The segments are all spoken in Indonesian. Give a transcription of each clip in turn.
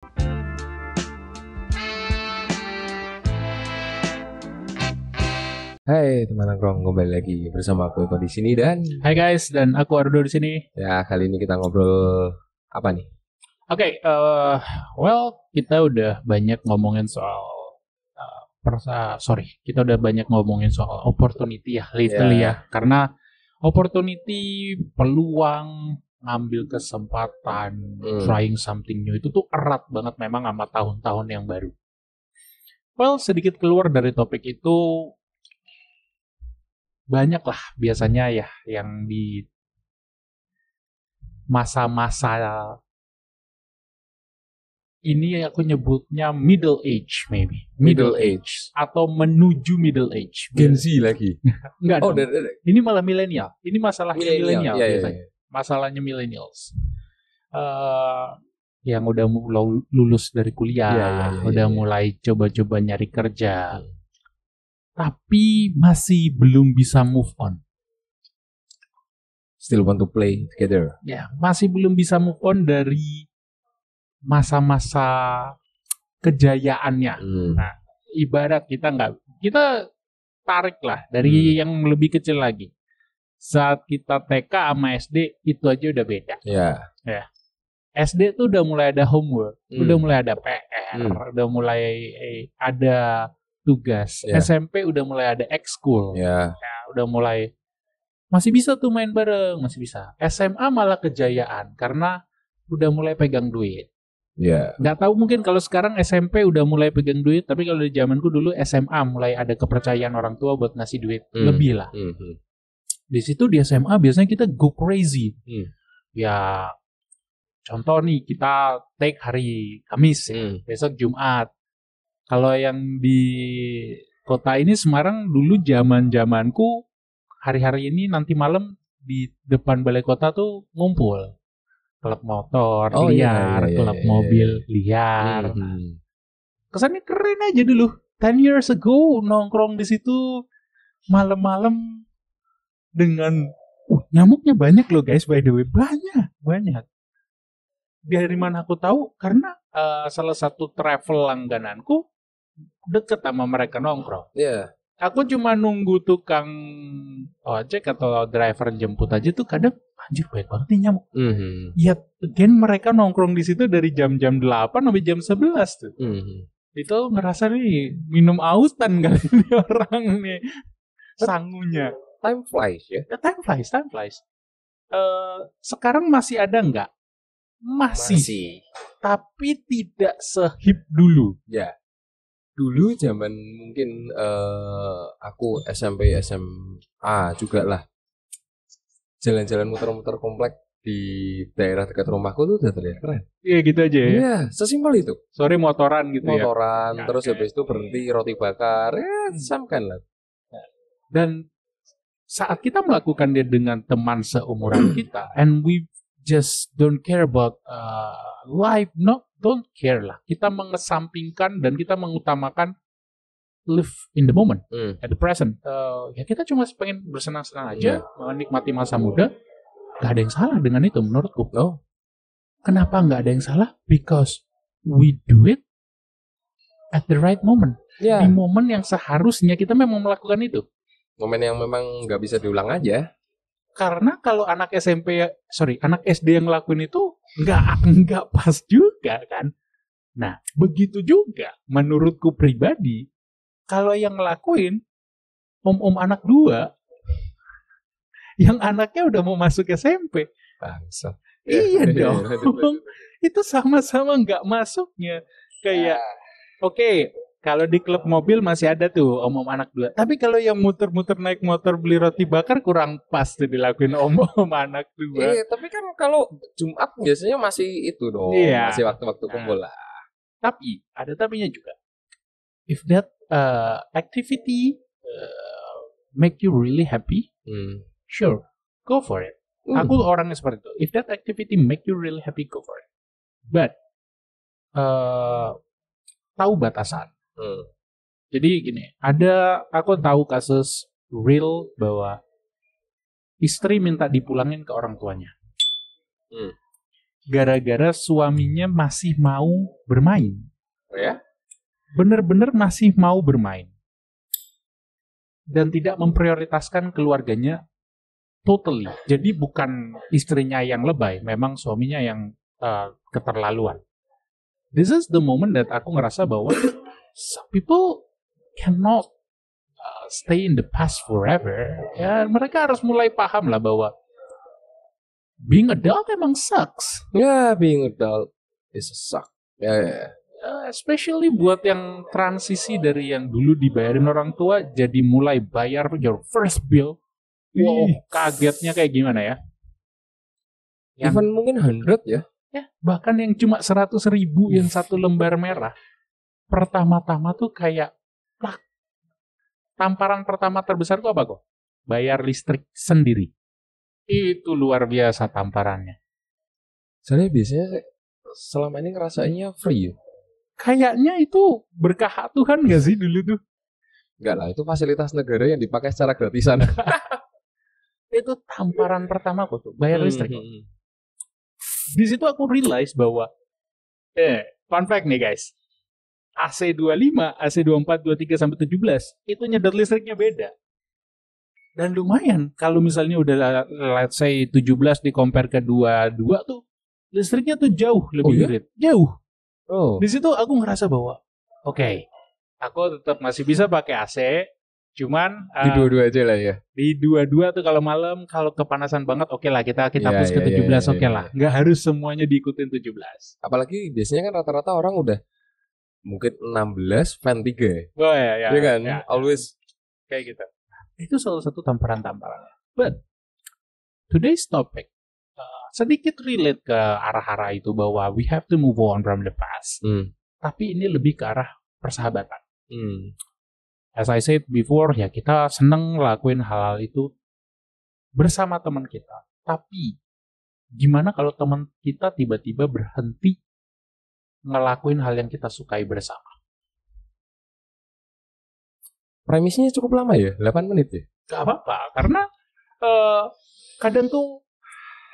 Hai teman nongkrong, kembali lagi bersama aku Eko di sini dan Hai guys, dan aku Ardo di sini. ya kali ini kita ngobrol apa nih? Oke, kita udah banyak ngomongin soal kita udah banyak ngomongin soal opportunity ya, literally ya. Karena opportunity, peluang, ngambil kesempatan, trying something new itu tuh erat banget memang sama tahun-tahun yang baru. Well, sedikit keluar dari topik itu, banyak lah biasanya ya yang di masa-masa ini aku nyebutnya middle age maybe. Middle age atau menuju middle age. Gen Z lagi. Enggak Oh, dong. Ini malah milenial. Ini masalahnya milenial Iya, biasanya. iya. Masalahnya millennials. Yang udah mulai lulus dari kuliah, udah mulai coba-coba nyari kerja. Tapi masih belum bisa move on. Still want to play together. Ya, masih belum bisa move on dari masa-masa kejayaannya. Nah, ibarat kita tarik lah dari yang lebih kecil lagi. Saat kita TK sama SD itu aja udah beda. Ya. SD tuh udah mulai ada homework, udah mulai ada PR, udah mulai ada tugas. SMP udah mulai ada ekskul. Ya, udah mulai masih bisa tuh main bareng, masih bisa. SMA malah kejayaan karena udah mulai pegang duit. Nggak tahu mungkin kalau sekarang SMP udah mulai pegang duit, tapi kalau di zamanku dulu SMA mulai ada kepercayaan orang tua buat ngasih duit lebih lah. Di situ di SMA biasanya kita go crazy. Ya contoh nih kita take hari Kamis, besok Jumat. Kalau yang di kota ini Semarang dulu zamanku hari-hari ini nanti malam di depan balai kota tuh ngumpul. Klub motor liar, klub mobil liar. Kesannya keren aja dulu. 10 years ago nongkrong di situ malam-malam dengan nyamuknya banyak loh guys, by the way. Banyak. Dari mana aku tahu? Karena salah satu travel langgananku deket sama mereka nongkrong. Aku cuma nunggu tukang ojek atau driver jemput aja tuh kadang anjir banyak banget nih nyamuk. Ya, again mereka nongkrong di situ dari jam-jam 8 sampai jam 11 tuh. Itu ngerasa nih minum ausan kali ini orang nih sangunya. Time flies ya. Time flies. Sekarang masih ada nggak? Masih. Tapi tidak sehip dulu. Ya. Dulu zaman mungkin aku SMP SMA juga lah, jalan-jalan muter-muter komplek di daerah dekat rumahku tuh udah terlihat keren. Iya gitu aja ya. Iya, sesimpel itu. Sore motoran gitu ya. Terus habis itu berhenti roti bakar, samkan lah. Dan saat kita melakukan dia dengan teman seumuran kita, and we just don't care about life, don't care lah. Kita mengesampingkan dan kita mengutamakan live in the moment, at the present. Ya kita cuma pengen bersenang-senang aja, menikmati masa muda. Gak ada yang salah dengan itu menurutku. Kenapa gak ada yang salah? Because we do it at the right moment. Di momen yang seharusnya kita memang melakukan itu. Momen yang memang gak bisa diulang aja. Karena kalau anak SD yang ngelakuin itu nggak pas juga kan. Nah, begitu juga menurutku pribadi, kalau yang ngelakuin om-om anak 2, yang anaknya udah mau masuk SMP. Bangsa. Iya dong. Itu sama-sama nggak masuknya. Kayak, oke. Kalau di klub mobil masih ada tuh om-om anak 2. Tapi kalau yang muter-muter naik motor beli roti bakar kurang pas tuh dilakuin om-om anak 2. Iya, tapi kan kalau Jumat biasanya masih itu dong. Masih waktu-waktu kumpul lah. Tapi, ada tapinya juga. If that activity make you really happy, sure, go for it. Aku orangnya seperti itu. If that activity make you really happy, go for it. But, tahu batasan. Jadi gini, aku tahu kasus real bahwa istri minta dipulangin ke orang tuanya. gara-gara suaminya masih mau bermain. Oh ya? Bener-bener masih mau bermain. Dan tidak memprioritaskan keluarganya totally. Jadi bukan istrinya yang lebay, memang suaminya yang keterlaluan. This is the moment that aku ngerasa bahwa some people cannot stay in the past forever. Ya, mereka harus mulai paham lah bahwa being adult emang sucks. Ya, being adult is a suck. Ya. Especially buat yang transisi dari yang dulu dibayarin orang tua jadi mulai bayar your first bill. Wow, kagetnya kayak gimana ya? Even mungkin 100 ya. Ya, bahkan yang cuma 100.000 yang satu lembar merah. Pertama-tama tuh kayak tamparan pertama terbesar tuh apa kok? Bayar listrik sendiri. Itu luar biasa tamparannya. Soalnya biasanya selama ini ngerasainnya free ya? Kayaknya itu berkah Tuhan gak sih dulu tuh? Enggak lah, itu fasilitas negara yang dipakai secara gratisan. Itu tamparan pertama kok tuh, bayar listrik. Di situ aku realize bahwa fun fact nih guys. AC 25, AC 24, 23 sampai 17 itu nyedot listriknya beda. Dan lumayan kalau misalnya udah let's say 17 di compare ke 22 tuh listriknya tuh jauh lebih irit. Jauh. Di situ aku ngerasa bahwa oke, aku tetap masih bisa pakai AC, cuman di dua-dua aja lah ya. Di dua-dua tuh kalau malam, kalau kepanasan banget oke lah kita push ke 17 oke lah. Nggak harus semuanya diikutin 17. Apalagi biasanya kan rata-rata orang udah mungkin 16 fan 3. Oh ya. Iya kan? Ya, always kayak gitu. Itu salah satu tamparan-tamparannya. But today's topic sedikit relate ke arah-arah itu bahwa we have to move on from the past. Tapi ini lebih ke arah persahabatan. As I said before, ya kita seneng lakuin hal-hal itu bersama teman kita. Tapi gimana kalau teman kita tiba-tiba berhenti ngelakuin hal yang kita sukai bersama? Premisnya cukup lama ya, 8 menit ya? Gak apa-apa, karena kadang tuh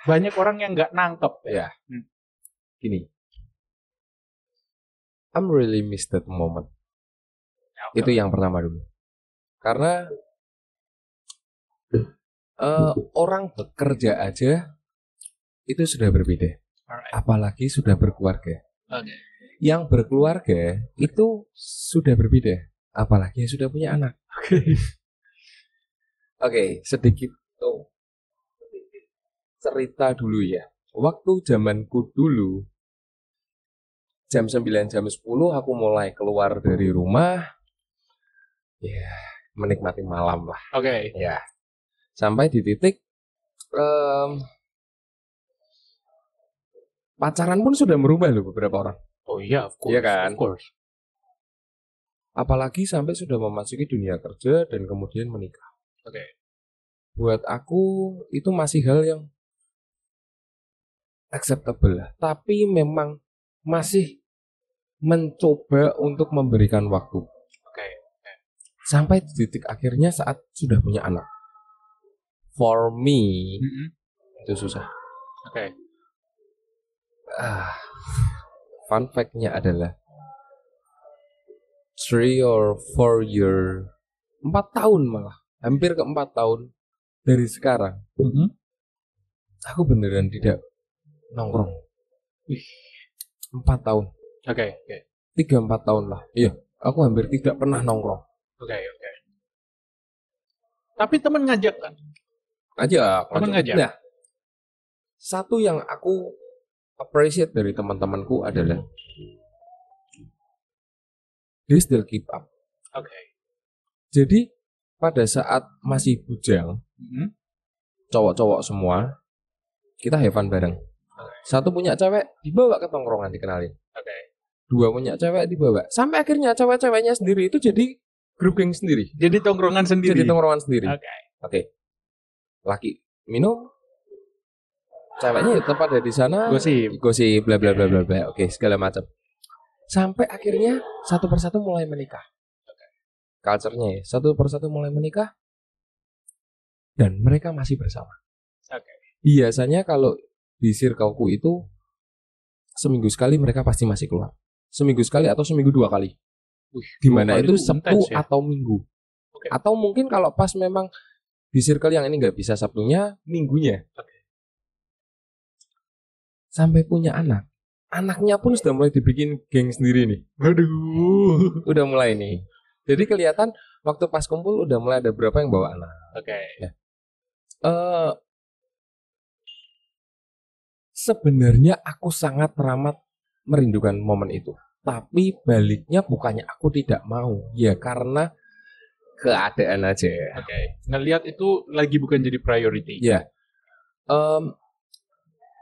banyak orang yang gak nangkep ya. Gini, I'm really miss that moment. Itu yang pertama dulu. Karena orang bekerja aja itu sudah berbeda. Apalagi sudah berkeluarga. Yang berkeluarga itu sudah berbeda. Apalagi yang sudah punya anak. Oke, sedikit cerita dulu ya. Waktu zamanku dulu, jam 9, jam 10 aku mulai keluar dari rumah. Ya, menikmati malam lah. Ya. Sampai di titik pacaran pun sudah berubah loh beberapa orang. Oh iya, of course. Iya kan? Of course. Apalagi sampai sudah memasuki dunia kerja dan kemudian menikah. Buat aku itu masih hal yang acceptable lah. Tapi memang masih mencoba untuk memberikan waktu. Sampai di titik akhirnya saat sudah punya anak. For me, itu susah. Fun fact-nya adalah 3 or 4 year, 4 tahun malah, hampir ke 4 tahun dari sekarang, aku beneran tidak nongkrong. 4 tahun. 3-4 tahun lah. Iya, aku hampir tidak pernah nongkrong. Tapi teman ngajak kan? Ngajak. Nah, satu yang aku appreciate dari teman-temanku adalah they still keep up. Jadi pada saat masih bujang, cowok-cowok semua, kita have fun bareng. Satu punya cewek, dibawa ke tongkrongan, dikenalin. 2 punya cewek, dibawa. Sampai akhirnya cewek-ceweknya sendiri itu jadi grup geng sendiri. Jadi tongkrongan sendiri. Laki minum, ceweknya tetap ada di sana, gosip, bla bla bla bla bla. Segala macam. Sampai akhirnya satu persatu mulai menikah. Culture-nya ya, satu persatu mulai menikah dan mereka masih bersama. Biasanya kalau di circleku itu seminggu sekali mereka pasti masih keluar. Seminggu sekali atau seminggu 2 kali. Dimana itu Sabtu ya? Atau Minggu. Okay. Atau mungkin kalau pas memang di circle yang ini nggak bisa Sabtunya, Minggunya. Okay. Sampai punya anak. Anaknya pun sudah mulai dibikin geng sendiri nih. Waduh. Udah mulai nih. Jadi kelihatan waktu pas kumpul udah mulai ada berapa yang bawa anak. Oke. Okay. Ya. Sebenarnya aku sangat teramat merindukan momen itu. Tapi baliknya bukannya aku tidak mau. Ya karena keadaan aja. Oke. Okay. Ngelihat itu lagi bukan jadi priority. Ya.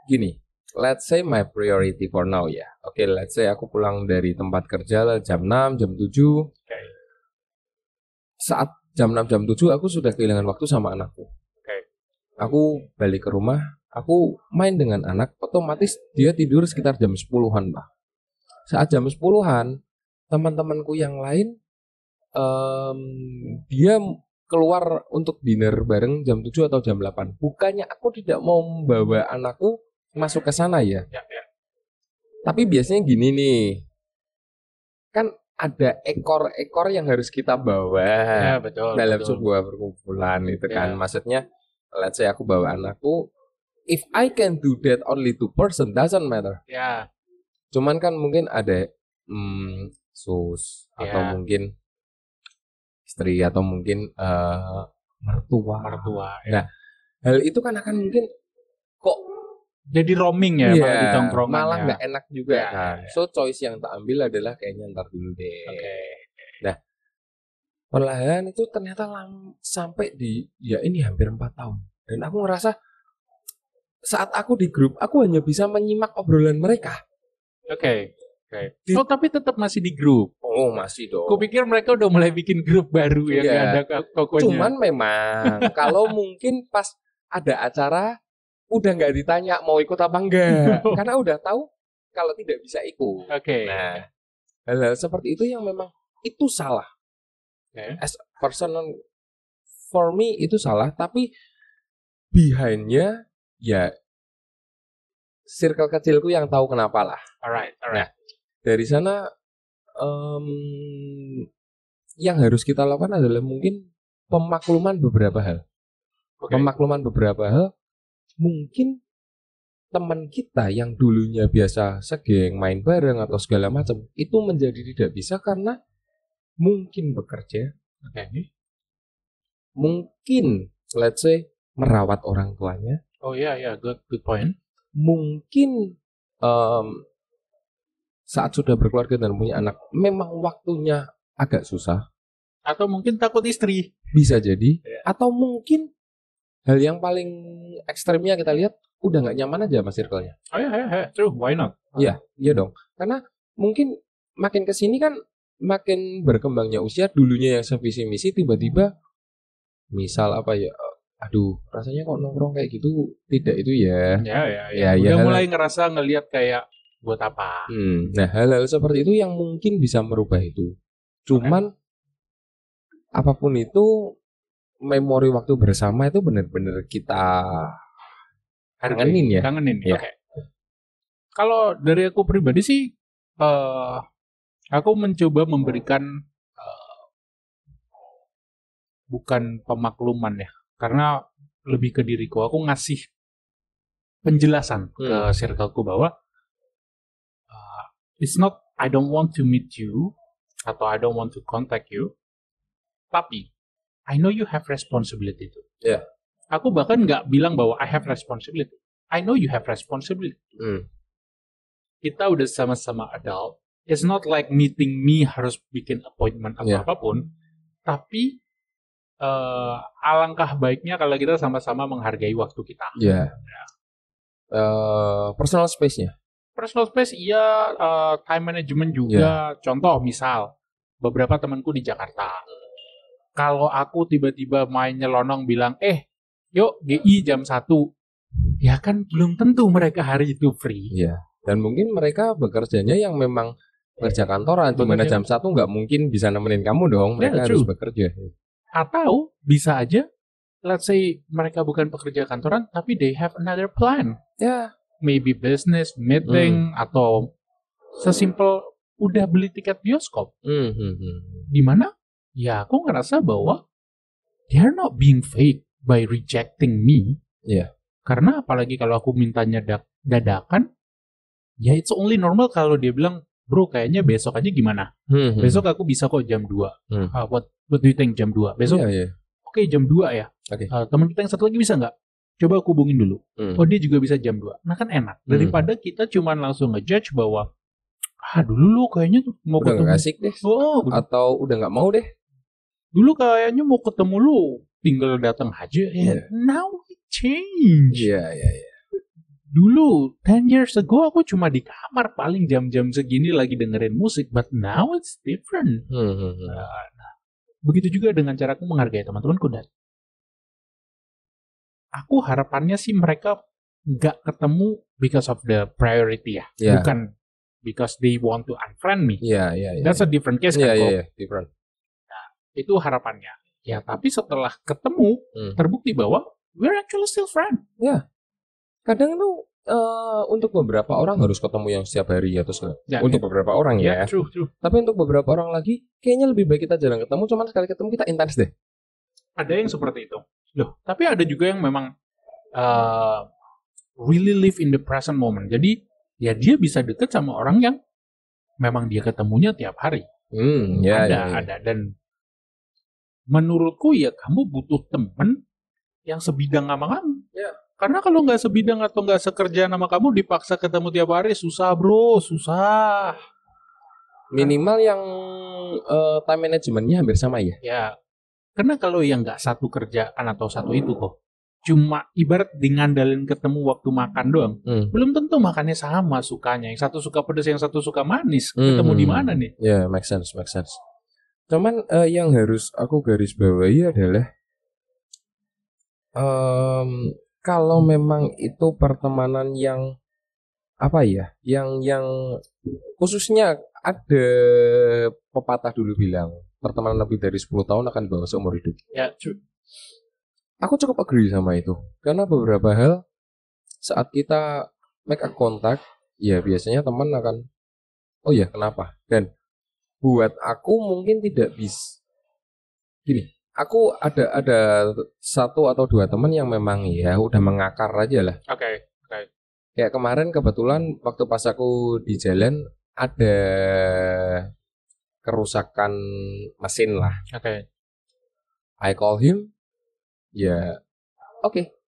Gini. Let's say my priority for now ya. Oke, let's say aku pulang dari tempat kerja jam 6, jam 7. Okay. Saat jam 6, jam 7 aku sudah kehilangan waktu sama anakku. Okay. Aku balik ke rumah, aku main dengan anak, otomatis dia tidur sekitar jam 10-an, Pak. Saat jam 10-an, teman-temanku yang lain dia keluar untuk dinner bareng jam 7 atau jam 8. Bukannya aku tidak mau membawa anakku masuk ke sana ya. Tapi biasanya gini nih. Kan ada ekor-ekor yang harus kita bawa dalam sebuah perkumpulan itu kan. Maksudnya let's say aku bawa anakku, if I can do that only 2 person doesn't matter. Ya. Cuman kan mungkin ada atau mungkin istri atau mungkin mertua. Ya. Nah, hal itu kan akan mungkin kok jadi roaming ya, malah di tongkrongan. Malah nggak enak juga kan. So choice yang tak ambil adalah kayaknya ntar dulu deh. Okay. Nah, perlahan itu ternyata sampai di ini hampir 4 tahun. Dan aku ngerasa saat aku di grup, aku hanya bisa menyimak obrolan mereka. Oke. Oh, tapi tetap masih di grup. Oh, masih dong. Kupikir mereka udah mulai bikin grup baru yang nggak ada kokonya. Cuman memang kalau mungkin pas ada acara udah nggak ditanya mau ikut apa enggak, karena udah tahu kalau tidak bisa ikut. Oke. Nah, hal-hal seperti itu yang memang itu salah. As personal for me itu salah, tapi behind-nya ya circle kecilku yang tahu kenapa lah. Alright. Nah, dari sana yang harus kita lakukan adalah mungkin pemakluman beberapa hal. Pemakluman beberapa hal. Mungkin teman kita yang dulunya biasa segeng main bareng atau segala macam itu menjadi tidak bisa karena mungkin bekerja, mungkin let's say merawat orang tuanya. Oh iya, good point. Mungkin saat sudah berkeluarga dan punya anak memang waktunya agak susah. Atau mungkin takut istri. Bisa jadi. Atau mungkin hal yang paling ekstrimnya kita lihat udah nggak nyaman aja sama circle-nya. Oh iya, true, why not? Iya dong. Karena mungkin makin kesini kan makin berkembangnya usia, dulunya yang sevisi misi tiba-tiba misal apa ya, aduh rasanya kok nongkrong kayak gitu tidak itu ya. Ya. Udah mulai ngerasa ngelihat kayak buat apa. Nah hal-hal seperti itu yang mungkin bisa merubah itu. Cuman apapun itu memori waktu bersama itu benar-benar kita kangenin ya. Ya. Oke. Kalau dari aku pribadi sih, aku mencoba memberikan bukan pemakluman ya, karena lebih ke diriku. Aku ngasih penjelasan ke circleku bahwa it's not I don't want to meet you atau I don't want to contact you, tapi I know you have responsibility too. Yeah. Aku bahkan nggak bilang bahwa I have responsibility. I know you have responsibility. Kita udah sama-sama adult. It's not like meeting me harus bikin appointment atau apapun. Tapi alangkah baiknya kalau kita sama-sama menghargai waktu kita. Personal space-nya. Personal space, iya. Time management juga. Contoh misal, beberapa temanku di Jakarta. Kalau aku tiba-tiba main nyelonong bilang, yuk GI jam 1. Ya kan belum tentu mereka hari itu free. Iya. Dan mungkin mereka bekerjanya yang memang kerja kantoran. Dimana jam 1 nggak mungkin bisa nemenin kamu dong. Mereka harus bekerja. Atau bisa aja, let's say mereka bukan pekerja kantoran, tapi they have another plan. Ya. maybe business meeting atau sesimpel udah beli tiket bioskop. Dimana ya aku ngerasa bahwa they are not being fake by rejecting me. Karena apalagi kalau aku mintanya dadakan, ya it's only normal kalau dia bilang, bro kayaknya besok aja gimana? Besok aku bisa kok jam 2. What do you think jam 2? Besok? Oke, jam 2 ya. Teman kita yang satu lagi bisa nggak? Coba aku hubungin dulu. Oh dia juga bisa jam 2. Nah kan enak. Daripada kita cuman langsung ngejudge bahwa dulu lu kayaknya mau udah ketemu. Udah gak asik deh. Atau udah gak mau deh. Dulu kayaknya mau ketemu lu, tinggal datang aja. Now it change. Dulu 10 years ago aku cuma di kamar paling jam-jam segini lagi dengerin musik, but now it's different. Begitu juga dengan caraku menghargai teman-temanku, dan aku harapannya sih mereka nggak ketemu because of the priority bukan because they want to unfriend me. That's a different case kan kok. Different. Nah, itu harapannya. Ya tapi setelah ketemu terbukti bahwa we're actually still friends. Kadang tuh untuk beberapa orang harus ketemu yang setiap hari ya, terus untuk beberapa orang true. Tapi untuk beberapa orang lagi kayaknya lebih baik kita jarang ketemu, cuman sekali ketemu kita intens deh. Ada yang seperti itu. Loh, tapi ada juga yang memang really live in the present moment. Jadi ya dia bisa deket sama orang yang memang dia ketemunya tiap hari. Ada. Dan menurutku ya kamu butuh temen yang sebidang sama kamu. Karena kalau nggak sebidang atau nggak sekerjaan sama kamu, dipaksa ketemu tiap hari, susah bro, susah. Minimal yang time managementnya hampir sama ya. Karena kalau yang nggak satu kerjaan atau satu itu kok, cuma ibarat ngandalin ketemu waktu makan doang, belum tentu makannya sama sukanya. Yang satu suka pedas, yang satu suka manis. Ketemu di mana nih? Make sense. Cuman yang harus aku garis bawahi adalah kalau memang itu pertemanan yang yang khususnya ada pepatah dulu bilang pertemanan lebih dari 10 tahun akan bawa seumur hidup. True. Aku cukup agree sama itu. Karena beberapa hal saat kita make a contact, ya biasanya teman akan, kenapa? Dan buat aku mungkin tidak bisa. Gini, aku ada 1 atau 2 teman yang memang udah mengakar aja lah. Oke. Kayak kemarin kebetulan waktu pas aku di jalan ada kerusakan mesin lah. I call him.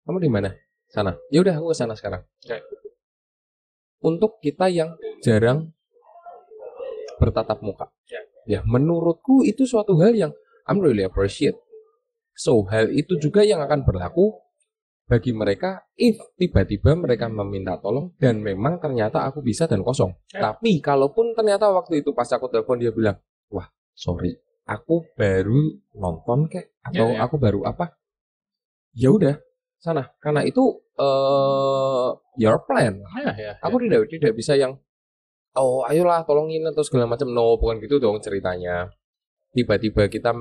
Kamu di mana? Sana. Ya udah aku ke sana sekarang. Untuk kita yang jarang bertatap muka. Menurutku itu suatu hal yang I'm really appreciate. So, hal itu juga yang akan berlaku bagi mereka if tiba-tiba mereka meminta tolong dan memang ternyata aku bisa dan kosong. Tapi kalaupun ternyata waktu itu pas aku telepon dia bilang, wah sorry, aku baru nonton atau aku baru apa, ya udah sana, karena itu your plan. Aku tidak bisa yang ayolah tolongin atau segala macam. No, bukan gitu dong ceritanya. Tiba-tiba kita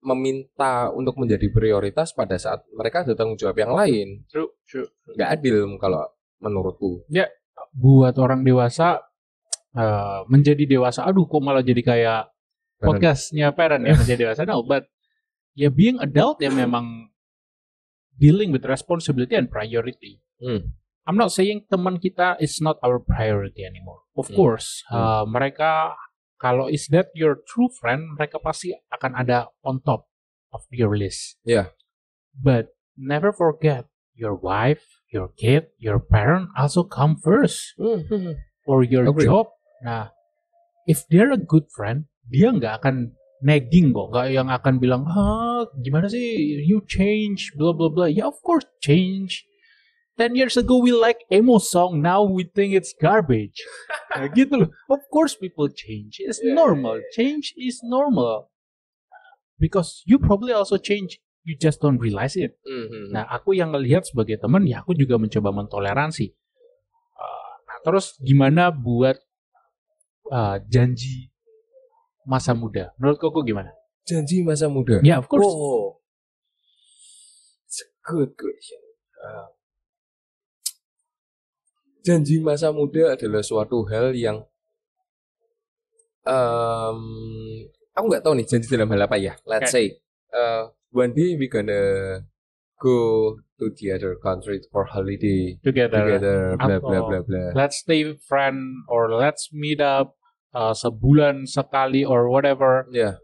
meminta untuk menjadi prioritas pada saat mereka ada tanggung jawab yang lain. True. Nggak adil kalau menurutku. Buat orang dewasa menjadi dewasa. Aduh, kok malah jadi kayak podcastnya parent ya menjadi dewasa. No, but being adult memang dealing with responsibility and priority. I'm not saying teman kita is not our priority anymore. Of course, mereka. Kalau is that your true friend, mereka pasti akan ada on top of your list. But never forget your wife, your kid, your parent also come first. Or your job. Nah, if they're a good friend, dia nggak akan nagging kok, nggak yang akan bilang, gimana sih, you change, blah blah blah. Of course change. 10 years ago we like emo song, now we think it's garbage. Gitu loh. Of course people change. It's normal. Change is normal. Because you probably also change. You just don't realize it. Nah, aku yang ngelihat sebagai teman, aku juga mencoba mentoleransi. Nah, terus gimana buat janji masa muda? Menurut koko gimana? Janji masa muda? Of course. It's a good question. janji masa muda adalah suatu hal yang aku nggak tahu nih janji dalam hal apa ya. Let's say one day we gonna go to the other country for holiday together bla bla bla bla. Let's stay friend or let's meet up sebulan sekali or whatever. Yeah.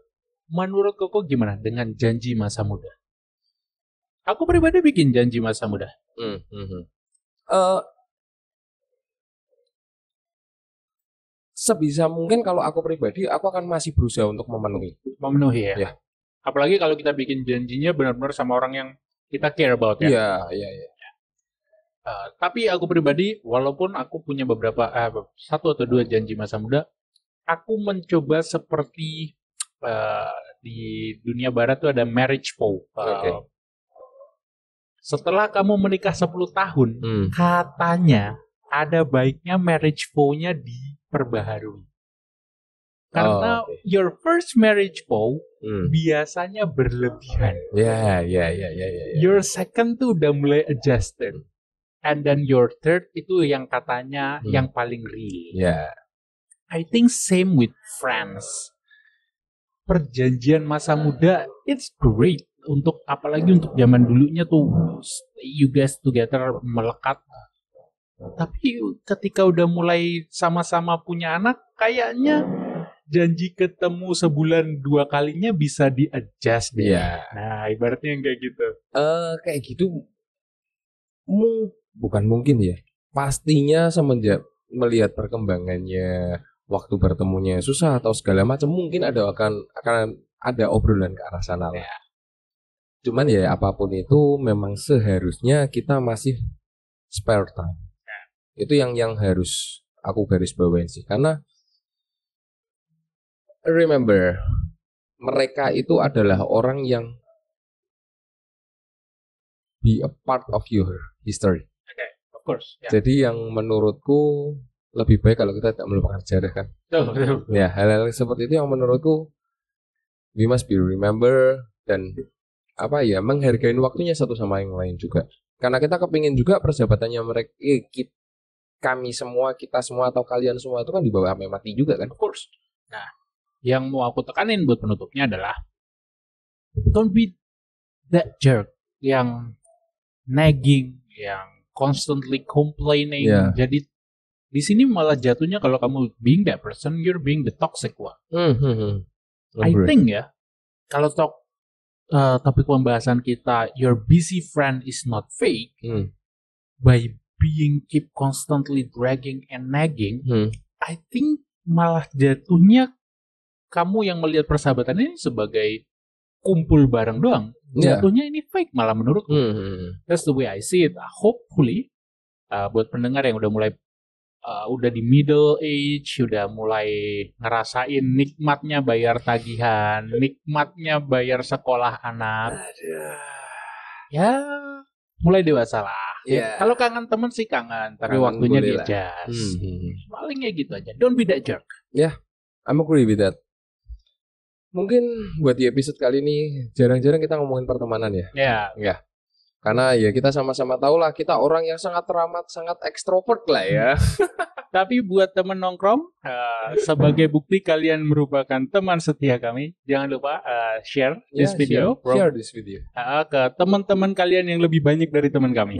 Menurut Koko gimana dengan janji masa muda? Aku pribadi bikin janji masa muda. Sebisa mungkin kalau aku pribadi, aku akan masih berusaha untuk memenuhi ya. Yeah. Apalagi kalau kita bikin janjinya benar-benar sama orang yang kita care about ya. Iya. Tapi aku pribadi, walaupun aku punya beberapa 1 atau 2 janji masa muda, aku mencoba seperti di dunia barat tuh ada marriage vow. Setelah kamu menikah 10 tahun, katanya ada baiknya marriage vow-nya diperbaharui. Karena your first marriage vow biasanya berlebihan. Ya. Your second tuh udah mulai adjusted. And then your third itu yang katanya yang paling real. Yeah. I think same with friends. Perjanjian masa muda, it's great. Apalagi untuk zaman dulunya tuh, you guys together melekat. Tapi ketika udah mulai sama-sama punya anak, kayaknya janji ketemu sebulan 2 kalinya bisa di-adjust deh. Yeah. Nah, ibaratnya yang kayak gitu. Kayak gitu, bukan mungkin ya. Pastinya semenjak melihat perkembangannya, waktu bertemunya susah atau segala macam, mungkin akan ada obrolan ke arah sana lah. Yeah. Cuman ya apapun itu memang seharusnya kita masih spare time. Yeah. Itu yang harus aku garis bawain sih, karena remember, mereka itu adalah orang yang be a part of your history. Okay, of course. Yeah. Jadi yang menurutku lebih baik kalau kita tidak melupakan sejarah kan. Ya, hal-hal seperti itu yang menurutku we must be remember dan menghargai waktunya satu sama yang lain juga. Karena kita kepingin juga persahabatannya mereka, kita semua atau kalian semua itu kan dibawa sampai mati juga kan. Of course. Nah, yang mau aku tekanin buat penutupnya adalah don't be that jerk yang nagging, yang constantly complaining. Yeah. Jadi di sini malah jatuhnya kalau kamu being that person, you're being the toxic one. I think ya, kalau topik pembahasan kita, your busy friend is not fake, by keep constantly dragging and nagging, I think malah jatuhnya kamu yang melihat persahabatan ini sebagai kumpul bareng doang. Jatuhnya ini fake malah menurutku. That's the way I see it. Hopefully, buat pendengar yang udah mulai udah di middle age, udah mulai ngerasain nikmatnya bayar tagihan, nikmatnya bayar sekolah anak. Ya, mulai dewasa lah. Yeah. Kalau kangen temen sih kangen, tapi waktunya di-adjust. Palingnya gitu aja. Don't be that jerk. Yeah, I'm agree with that. Mungkin buat di episode kali ini jarang-jarang kita ngomongin pertemanan ya. Ya. Karena ya kita sama-sama tahu lah kita orang yang sangat teramat, sangat ekstrovert lah ya. Tapi buat teman nongkrong, sebagai bukti kalian merupakan teman setia kami, jangan lupa share this video. Share this video ke teman-teman kalian yang lebih banyak dari teman kami.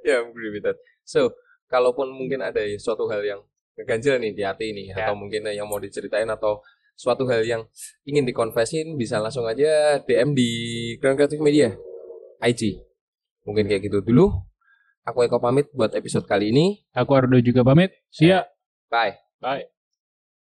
Ya, agree with that. So, kalaupun mungkin ada suatu hal yang ngeganjel nih di hati ini, atau mungkin yang mau diceritain atau suatu hal yang ingin dikonfesin, bisa langsung aja DM di Grand Creative Media IG. Mungkin kayak gitu dulu. Aku Eko pamit buat episode kali ini. Aku Ardo juga pamit. See ya. Bye. Bye.